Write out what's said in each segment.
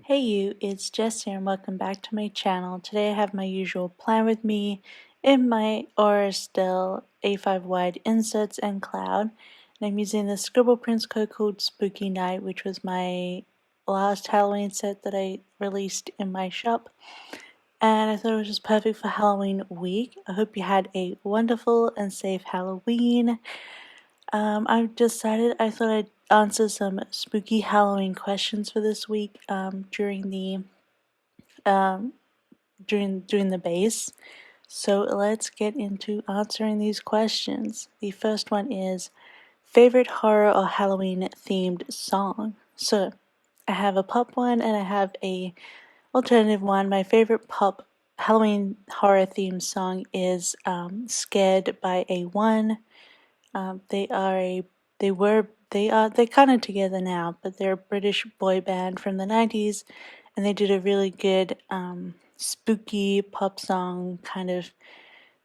Hey you, it's Jess here and welcome back to my channel. Today I have my usual plan with me in my Estelle A5 wide inserts and cloud. And I'm using the Scribble Prints Co called Spooky Night, which was my last Halloween set that I released in my shop. And I thought it was just perfect for Halloween week. I hope you had a wonderful and safe Halloween. I've decided I thought I'd answer some spooky Halloween questions for this week during the base. So let's get into answering these questions. The first one is favorite horror or Halloween themed song. So I have a pop one and I have a alternative one. My favorite pop Halloween horror themed song is "Scared" by A1. They're kind of together now, but they're a British boy band from the 90s, and they did a really good spooky pop song kind of.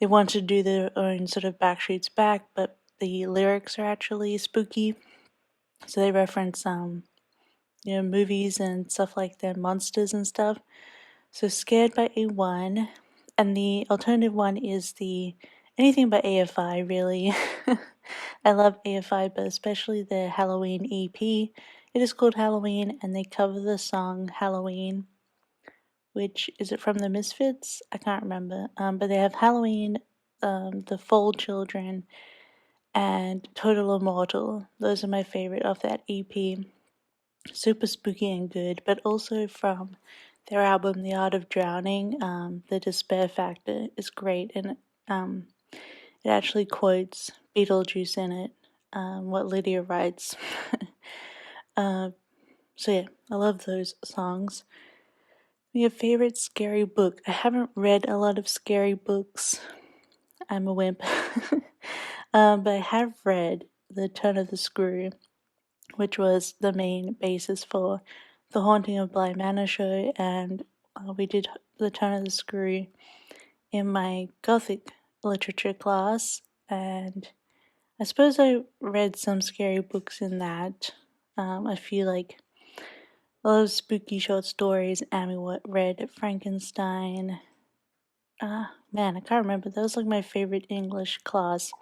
They wanted to do their own sort of Backstreet's Back, but the lyrics are actually spooky. So they reference movies and stuff like that, monsters and stuff. So Scared by A1, and the alternative one is the anything by AFI really. I love AFI, but especially the Halloween EP. It is called Halloween, and they cover the song Halloween, which is it from the Misfits? I can't remember. But they have Halloween, The Fall Children, and Total Immortal. Those are my favorite of that EP. Super spooky and good, but also from their album The Art of Drowning. The Despair Factor is great, and it actually quotes Beetlejuice in it, what Lydia writes. So yeah, I love those songs. Your favorite scary book? I haven't read a lot of scary books. I'm a wimp. But I have read The Turn of the Screw, which was the main basis for the Haunting of Bly Manor show, and we did The Turn of the Screw in my Gothic literature class, and I suppose I read some scary books in that. I feel like a lot of spooky short stories. Amy read Frankenstein. Man, I can't remember. That was like my favorite English class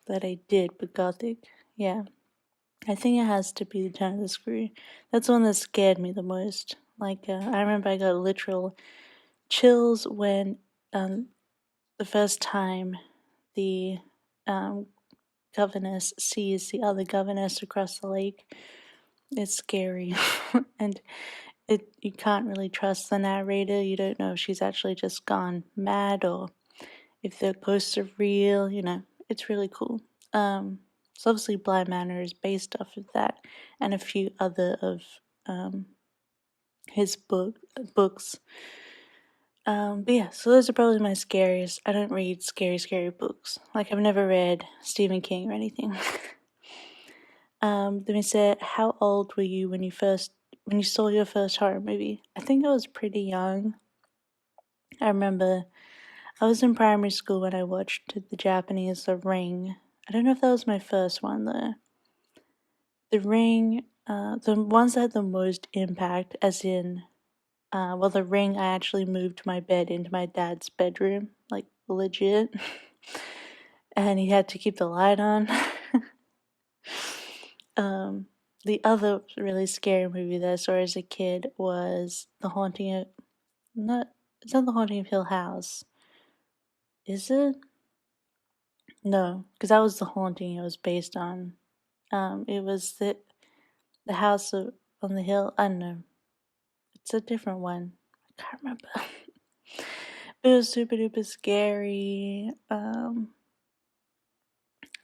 that I did, but Gothic. Yeah. I think it has to be The Turn of the Screw. That's the one that scared me the most. Like, I remember I got literal chills when the first time the governess sees the other governess across the lake. It's scary. And you can't really trust the narrator. You don't know if she's actually just gone mad or if the ghosts are real. It's really cool. So obviously Bly Manor is based off of that and a few other of his books. But yeah, so those are probably my scariest. I don't read scary books. Like, I've never read Stephen King or anything. Then we said, how old were you when you saw your first horror movie? I think I was pretty young. I remember I was in primary school when I watched the Japanese The Ring. I don't know if that was my first one though. The Ring, the ones that had the most impact, as in, The Ring, I actually moved my bed into my dad's bedroom, like legit, and he had to keep the light on. The other really scary movie that I saw as a kid was The Haunting of, it's not The Haunting of Hill House. Is it? No, because that was The Haunting it was based on. It was the house on the hill. I don't know. It's a different one. I can't remember. But it was super duper scary.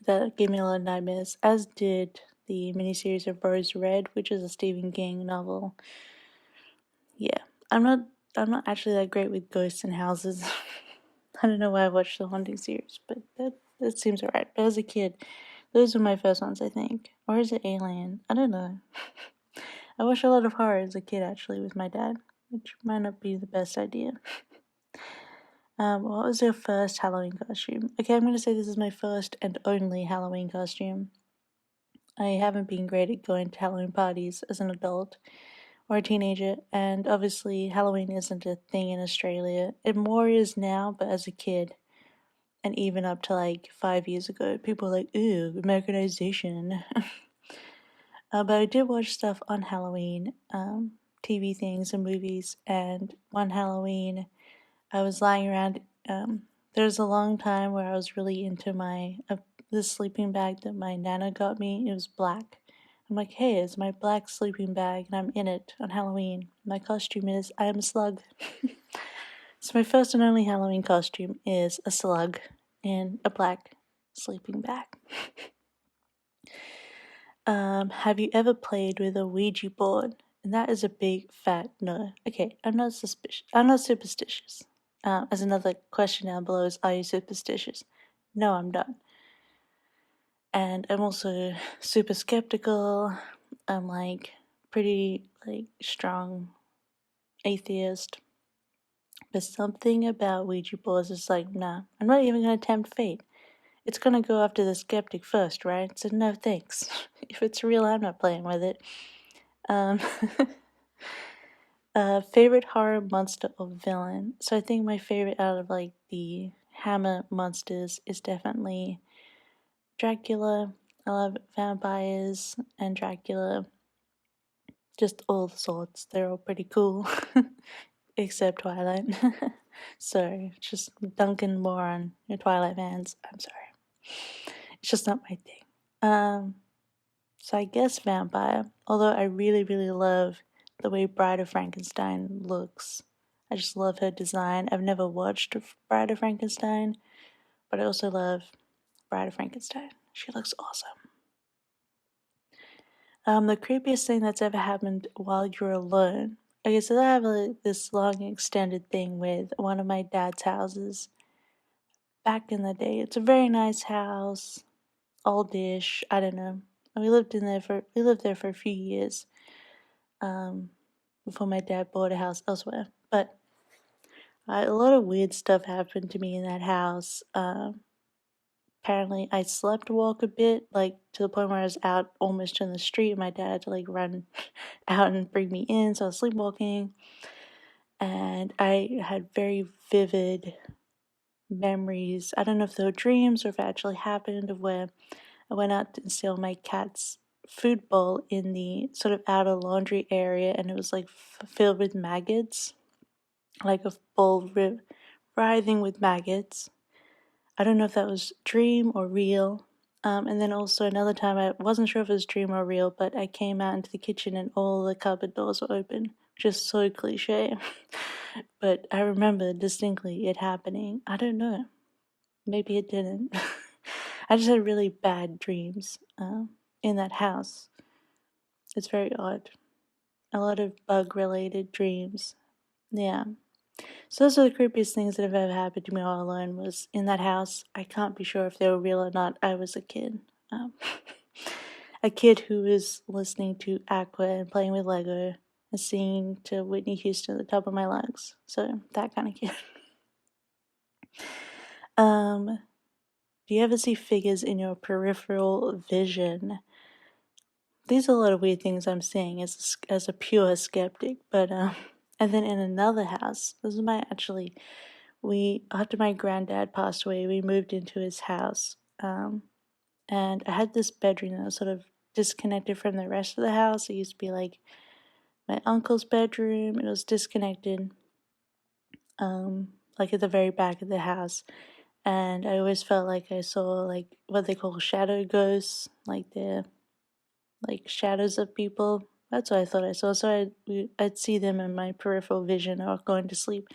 That gave me a lot of nightmares, as did the miniseries of Rose Red, which is a Stephen King novel. Yeah, I'm not actually that great with ghosts and houses. I don't know why I watched the Haunting series, but that seems alright. But as a kid, those were my first ones, I think. Or is it Alien? I don't know. I watched a lot of horror as a kid, actually, with my dad, which might not be the best idea. What was your first Halloween costume? Okay, I'm going to say this is my first and only Halloween costume. I haven't been great at going to Halloween parties as an adult. or a teenager, and obviously Halloween isn't a thing in Australia. It more is now, but as a kid, and even up to like 5 years ago, people were like, "Ooh, Americanization." But I did watch stuff on Halloween, TV things and movies, and one Halloween, I was lying around. There was a long time where I was really into my this sleeping bag that my nana got me. It was black. I'm like, hey, it's my black sleeping bag, and I'm in it on Halloween. My costume is I am a slug. So my first and only Halloween costume is a slug in a black sleeping bag. Have you ever played with a Ouija board? And that is a big fat no. Okay, I'm not suspicious. I'm not superstitious. As another question down below is, are you superstitious? No, I'm not. And I'm also super skeptical. I'm like pretty like strong atheist. But something about Ouija boards is like, nah, I'm not even gonna tempt fate. It's gonna go after the skeptic first, right? So no thanks. If it's real, I'm not playing with it. Um, favorite horror monster or villain? So I think my favorite out of like the Hammer monsters is definitely Dracula. I love vampires and Dracula. Just all the sorts. They're all pretty cool. Except Twilight. Sorry, just dunking more on your Twilight fans. I'm sorry. It's just not my thing. So I guess vampire. Although I really, really love the way Bride of Frankenstein looks. I just love her design. I've never watched Bride of Frankenstein, but I also love Bride of Frankenstein. She looks awesome. The creepiest thing that's ever happened while you're alone. Okay, so I have this long extended thing with one of my dad's houses back in the day. It's a very nice house, oldish. I don't know. We lived there for a few years, before my dad bought a house elsewhere. But a lot of weird stuff happened to me in that house. Apparently I slept walk a bit, like to the point where I was out almost in the street. My dad had to like run out and bring me in, so I was sleepwalking. And I had very vivid memories. I don't know if they were dreams or if it actually happened, of where I went out to steal my cat's food bowl in the sort of outer laundry area, and it was like filled with maggots, like a bowl writhing with maggots. I don't know if that was dream or real. And then also another time, I wasn't sure if it was dream or real, but I came out into the kitchen and all the cupboard doors were open. Just so cliche. But I remember distinctly it happening. I don't know. Maybe it didn't. I just had really bad dreams in that house. It's very odd. A lot of bug-related dreams. Yeah. So those are the creepiest things that have ever happened to me all alone, was in that house. I can't be sure if they were real or not. I was a kid. Um, a kid who was listening to Aqua and playing with Lego and singing to Whitney Houston at the top of my lungs. So that kind of kid. Do you ever see figures in your peripheral vision? These are a lot of weird things I'm saying as a pure skeptic, but and then in another house, this is after my granddad passed away, we moved into his house, and I had this bedroom that was sort of disconnected from the rest of the house. It used to be like my uncle's bedroom. It was disconnected, like at the very back of the house. And I always felt like I saw like what they call shadow ghosts, like they're like shadows of people. That's what I thought I saw. So I'd see them in my peripheral vision or going to sleep.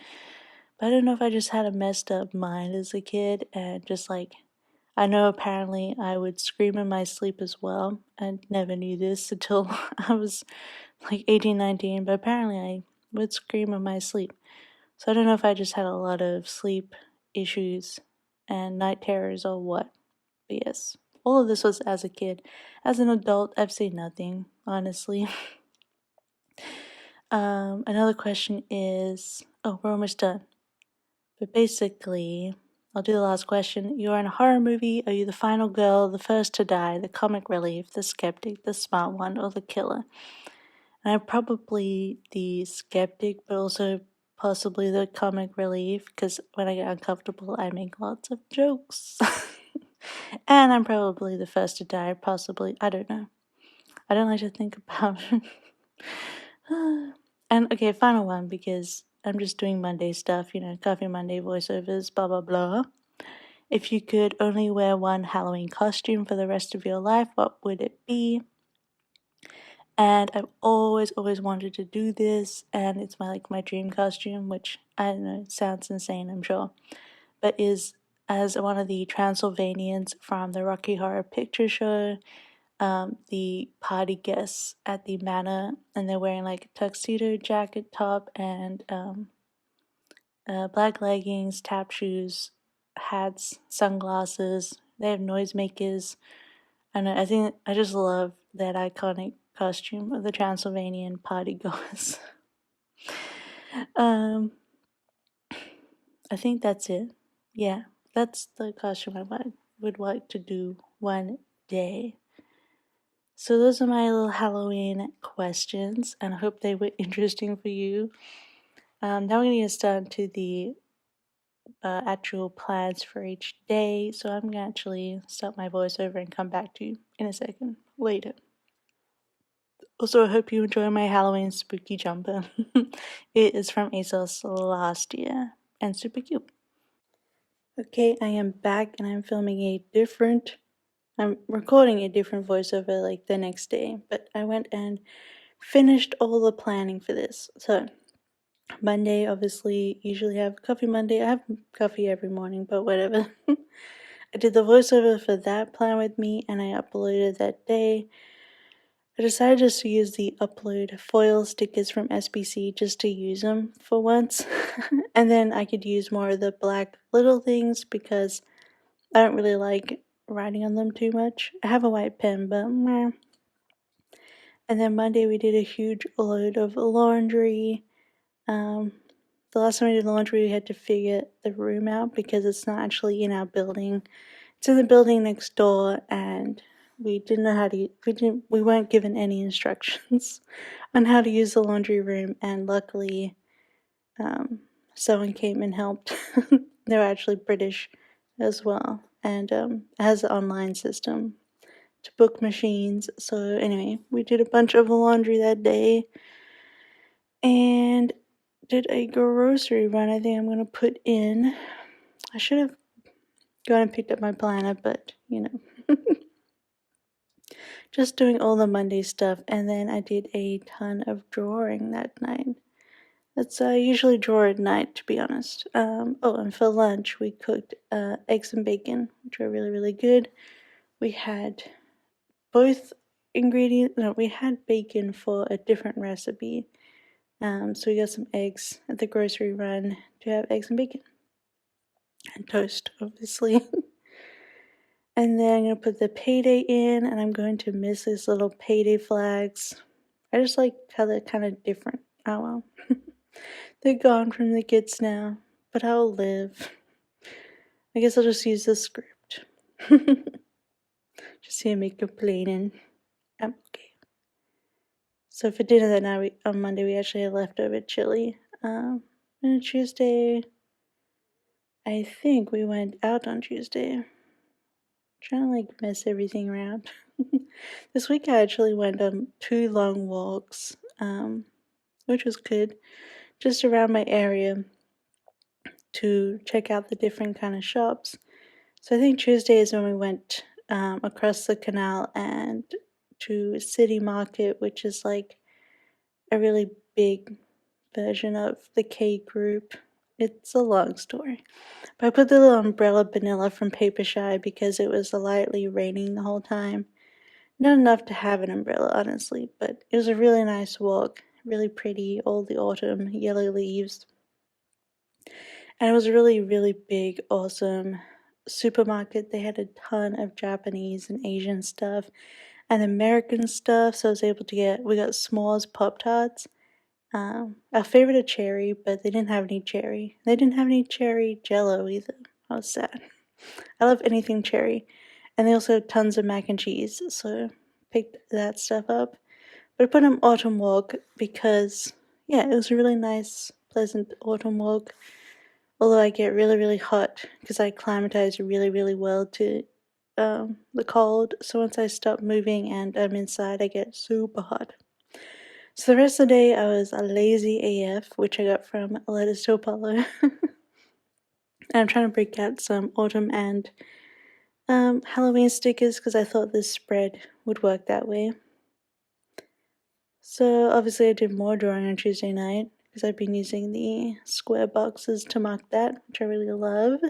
But I don't know if I just had a messed up mind as a kid, and just like, I know apparently I would scream in my sleep as well. I never knew this until I was like 18, 19, but apparently I would scream in my sleep. So I don't know if I just had a lot of sleep issues and night terrors or what. But yes, all of this was as a kid. As an adult, I've seen nothing, honestly. Another question is, oh, we're almost done. But basically, I'll do the last question. You're in a horror movie. Are you the final girl, the first to die, the comic relief, the skeptic, the smart one, or the killer? And I'm probably the skeptic, but also possibly the comic relief, because when I get uncomfortable, I make lots of jokes. And I'm probably the first to die, possibly. I don't know. I don't like to think about it. And okay, final one, because I'm just doing Monday stuff, Coffee Monday voiceovers, blah blah blah. If you could only wear one Halloween costume for the rest of your life, what would it be? And I've always wanted to do this, and it's my dream costume, which I don't know, it sounds insane, I'm sure, but is as one of the Transylvanians from the Rocky Horror Picture Show, the party guests at the manor, and they're wearing like a tuxedo jacket top and black leggings, tap shoes, hats, sunglasses. They have noisemakers. I think I just love that iconic costume of the Transylvanian partygoers. um, I think that's it. Yeah, that's the costume would like to do one day. So those are my little Halloween questions, and I hope they were interesting for you. Now we're going to get started to the actual plans for each day, so I'm going to actually stop my voiceover and come back to you in a second later. Also, I hope you enjoy my Halloween spooky jumper. It is from ASOS last year and super cute. Okay, I am back and I'm recording a different voiceover like the next day, but I went and finished all the planning for this. So, Monday, obviously, usually have Coffee Monday. I have coffee every morning, but whatever. I did the voiceover for that plan with me and I uploaded that day. I decided just to use the upload foil stickers from SBC just to use them for once. And then I could use more of the black little things because I don't really like writing on them too much. I have a white pen, but meh. And then Monday we did a huge load of laundry. The last time we did laundry, we had to figure the room out because it's not actually in our building. It's in the building next door, and we didn't know how to. We weren't given any instructions on how to use the laundry room, and luckily, someone came and helped. They were actually British as well, and it has an online system to book machines. So anyway, we did a bunch of laundry that day, and did a grocery run. I think I'm gonna put in. I should have gone and picked up my planner, but just doing all the Monday stuff, and then I did a ton of drawing that night. That's I usually draw at night, to be honest. And for lunch we cooked eggs and bacon, which were really, really good. We had both ingredients. No, we had bacon for a different recipe. So we got some eggs at the grocery run to have eggs and bacon. And toast, obviously. And then I'm going to put the payday in, and I'm going to miss these little payday flags. I just like how they're kind of different. Oh well. They're gone from the kids now, but I'll live. I guess I'll just use the script. Just hear me complaining. I'm okay. So for dinner that night, on Monday, we actually had leftover chili. And Tuesday, I think we went out on Tuesday. Trying to mess everything around. This week I actually went on 2 long walks, which was good, just around my area to check out the different kind of shops. So I think Tuesday is when we went across the canal and to City Market, which is like a really big version of the K group. It's a long story. But I put the little umbrella vanilla from Papershire because it was lightly raining the whole time. Not enough to have an umbrella, honestly, but it was a really nice walk. Really pretty, all the autumn yellow leaves. And it was a really, really big, awesome supermarket. They had a ton of Japanese and Asian stuff and American stuff, so I was able to we got s'mores Pop-Tarts. Our favorite are cherry, but they didn't have any cherry. They didn't have any cherry jello either. I was sad. I love anything cherry. And they also have tons of mac and cheese, so picked that stuff up. But I put an autumn walk because, yeah, it was a really nice, pleasant autumn walk. Although I get really, really hot because I acclimatize really, really well to the cold. So once I stop moving and I'm inside, I get super hot. So the rest of the day I was a lazy AF, which I got from Letters to Apollo. And I'm trying to break out some autumn and Halloween stickers because I thought this spread would work that way. So obviously I did more drawing on Tuesday night because I've been using the square boxes to mark that, which I really love.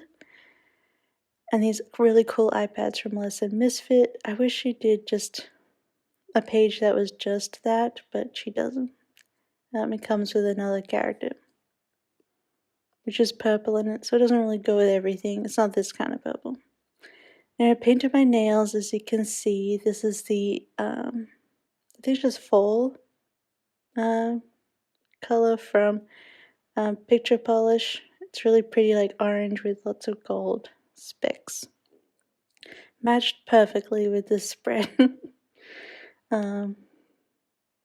And these really cool iPads from Lesson Misfit. I wish she did just a page that was just that, but she doesn't. It comes with another character, which is purple in it, so it doesn't really go with everything. It's not this kind of purple. And I painted my nails, as you can see. This is the, I think it's just fall color from Picture Polish. It's really pretty, like orange with lots of gold specks. Matched perfectly with this spread. And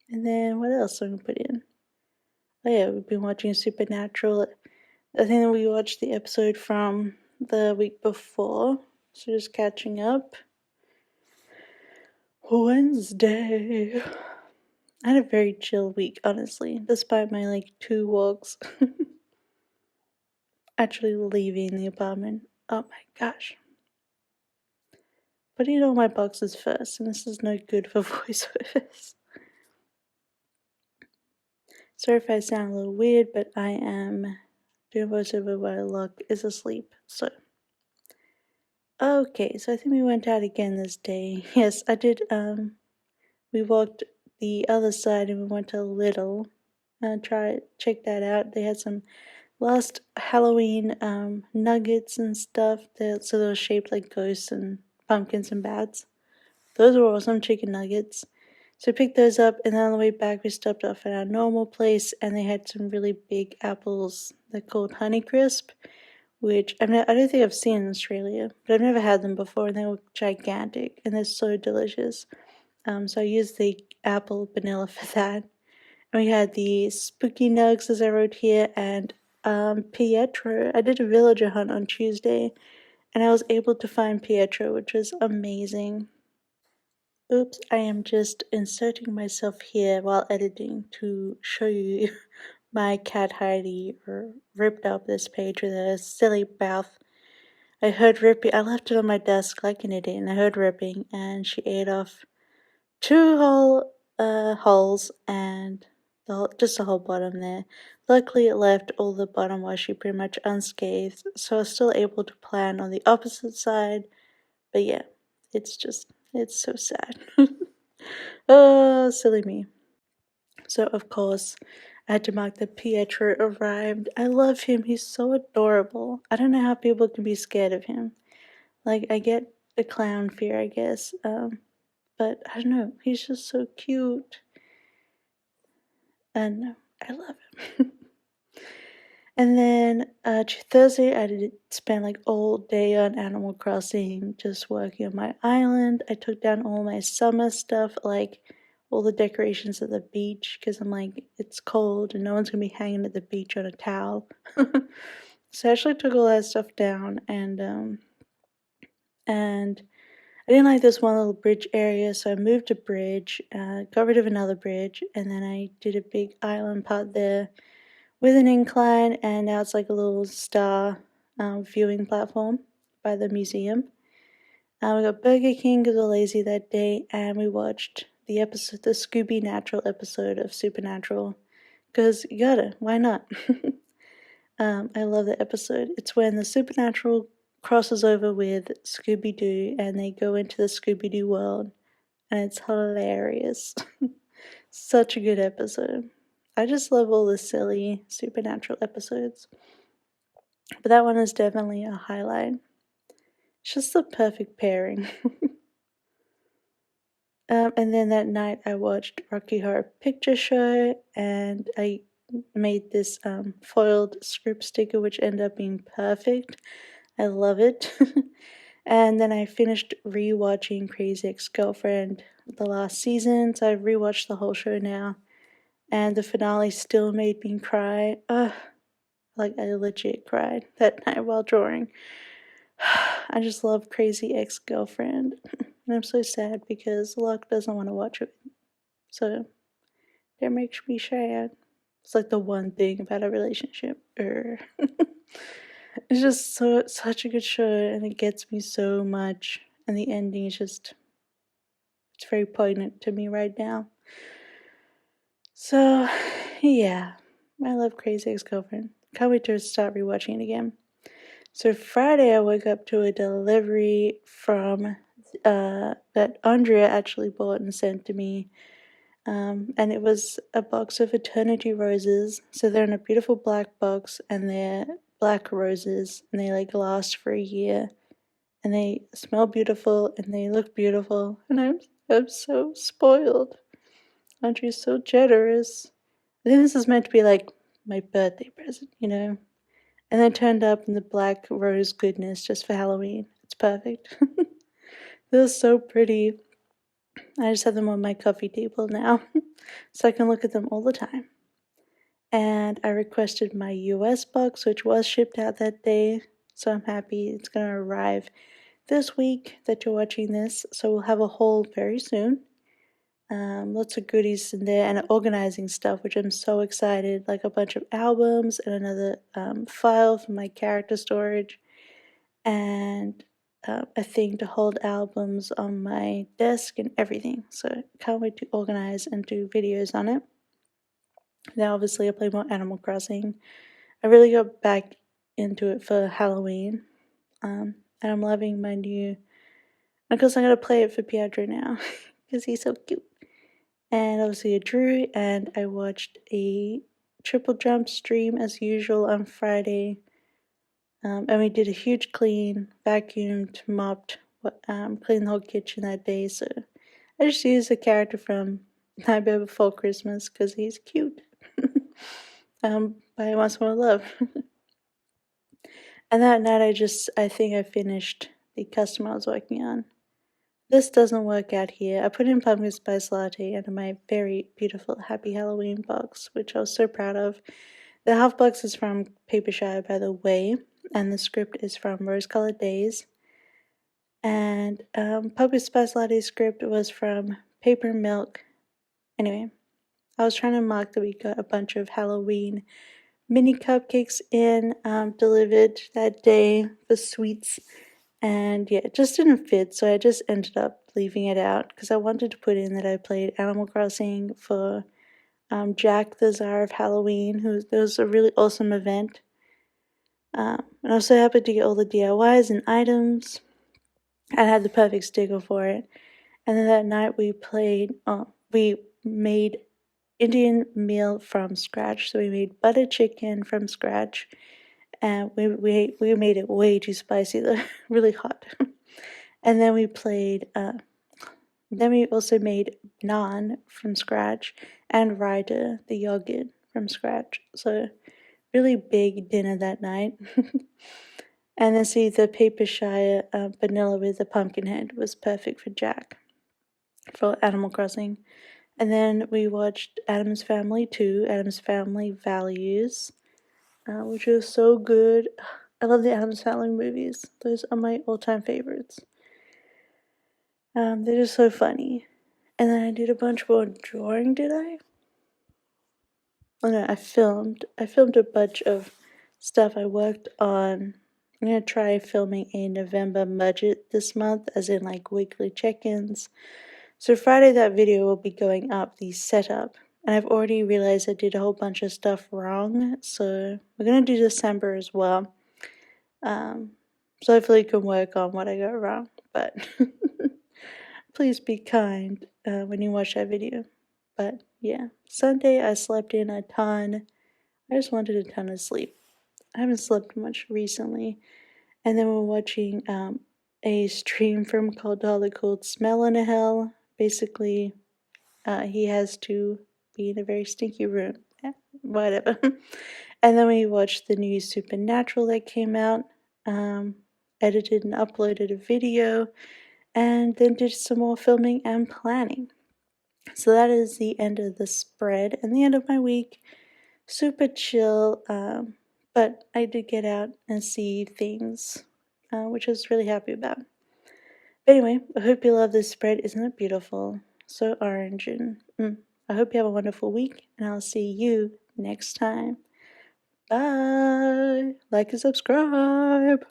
then what else am I gonna put in? Oh yeah, we've been watching Supernatural. I think that we watched the episode from the week before, so just catching up. Wednesday. I had a very chill week, honestly, despite my like 2 walks. Actually leaving the apartment. Oh my gosh. Putting all my boxes first, and this is no good for voiceovers. Sorry if I sound a little weird, but I am doing voiceover while Locke is asleep, so. Okay, so I think we went out again this day. Yes, I did, we walked the other side and we went to Little. Check that out. They had some last Halloween nuggets and stuff. So they were shaped like ghosts and pumpkins and bats. Those were awesome, chicken nuggets. So we picked those up, and then on the way back we stopped off at our normal place, and they had some really big apples. They're called Honeycrisp, which I don't think I've seen in Australia, but I've never had them before, and they look gigantic, and they're so delicious. So I used the apple vanilla for that. And we had the spooky nugs, as I wrote here, and Pietro. I did a villager hunt on Tuesday, and I was able to find Pietro, which was amazing. Oops, I am just inserting myself here while editing to show you my cat Heidi ripped up this page with a silly mouth. I heard ripping. I left it on my desk like an idiot, and I heard ripping, and she ate off 2 whole holes and just the whole bottom there. Luckily, it left all the bottom washi pretty much unscathed, so I was still able to plan on the opposite side. But yeah, it's so sad. Oh, silly me. So, of course, I had to mark that Pietro arrived. I love him. He's so adorable. I don't know how people can be scared of him. Like, I get the clown fear, I guess. But I don't know. He's just so cute. And I love him. And then Thursday, I did spend like all day on Animal Crossing, just working on my island. I took down all my summer stuff, like all the decorations at the beach, because I'm like, it's cold and no one's gonna be hanging at the beach on a towel. So I actually took all that stuff down, and I didn't like this one little bridge area, so I moved a bridge, got rid of another bridge, and then I did a big island part there with an incline, and now it's like a little star viewing platform by the museum. We got Burger King because we were lazy that day, and we watched the Scooby Natural episode of Supernatural, because you gotta, why not? I love the episode. It's when the Supernatural crosses over with Scooby-Doo, and they go into the Scooby-Doo world, and it's hilarious. Such a good episode. I just love all the silly Supernatural episodes. But that one is definitely a highlight. It's just the perfect pairing. And then that night I watched Rocky Horror Picture Show, and I made this foiled script sticker, which ended up being perfect. I love it. And then I finished rewatching Crazy Ex-Girlfriend the last season, so I've rewatched the whole show now. And the finale still made me cry. Ugh, like I legit cried that night while drawing. I just love Crazy Ex-Girlfriend. And I'm so sad because Locke doesn't want to watch it. So that makes me sad. It's like the one thing about a relationship. It's just such a good show, and it gets me so much. And the ending is just, it's very poignant to me right now. So yeah, I love Crazy Ex-Girlfriend. Can't wait to start rewatching it again. So Friday I woke up to a delivery from that Andrea actually bought and sent to me. And it was a box of eternity roses. So they're in a beautiful black box, and they're black roses, and they like last for a year, and they smell beautiful, and they look beautiful, and I'm so spoiled. Andrea's so generous. I think this is meant to be like my birthday present, you know? And then turned up in the black rose goodness just for Halloween. It's perfect. They're so pretty. I just have them on my coffee table now, so I can look at them all the time. And I requested my US box, which was shipped out that day, so I'm happy it's going to arrive this week that you're watching this, so we'll have a haul very soon. Lots of goodies in there and organizing stuff, which I'm so excited, like a bunch of albums and another file for my character storage, and a thing to hold albums on my desk and everything. So can't wait to organize and do videos on it. Now obviously I play more Animal Crossing. I really got back into it for Halloween, and I'm loving my new, of course I'm going to play it for Pietro now because he's so cute. And obviously I drew, and I watched a triple jump stream as usual on Friday. And we did a huge clean, vacuumed, mopped, cleaned the whole kitchen that day. So I just used a character from Nightmare Before Christmas because he's cute. By Once More Love. And that night I think I finished the custom I was working on. This doesn't work out here. I put in pumpkin spice latte into my very beautiful Happy Halloween box, which I was so proud of. The half box is from Papershire, by the way, and the script is from Rose Colored Days. And pumpkin spice latte script was from Paper Milk. Anyway, I was trying to mark that we got a bunch of Halloween mini cupcakes in delivered that day for sweets. And yeah, it just didn't fit, so I just ended up leaving it out because I wanted to put in that I played Animal Crossing for Jack the Czar of Halloween. It was a really awesome event. And I was so happy to get all the DIYs and items. I had the perfect sticker for it. And then that night we made Indian meal from scratch. So we made butter chicken from scratch. And we made it way too spicy, though, really hot. And then we also made naan from scratch and raita, the yogurt, from scratch. So really big dinner that night. And then see the Papershire vanilla with the pumpkin head was perfect for Jack for Animal Crossing. And then we watched Addams Family 2, Addams Family Values, which was so good. I love the Addams Family movies. Those are my all-time favorites. They're just so funny. And then I did a bunch more drawing, did I? Oh no, I filmed a bunch of stuff I worked on. I'm gonna try filming a November budget this month, as in like weekly check-ins. So Friday that video will be going up, the setup. And I've already realized I did a whole bunch of stuff wrong, so we're gonna do December as well. So hopefully you can work on what I got wrong, but please be kind when you watch that video. But yeah, Sunday I slept in a ton. I just wanted a ton of sleep. I haven't slept much recently. And then we're watching a stream from Caldala called Smell in a Hell. Basically, he has to be in a very stinky room. Whatever. And then we watched the new Supernatural that came out. edited and uploaded a video, and then did some more filming and planning. So that is the end of the spread and the end of my week. Super chill, but I did get out and see things, which I was really happy about. But anyway, I hope you love this spread. Isn't it beautiful? So orange, and I hope you have a wonderful week, and I'll see you next time. Bye! Like and subscribe!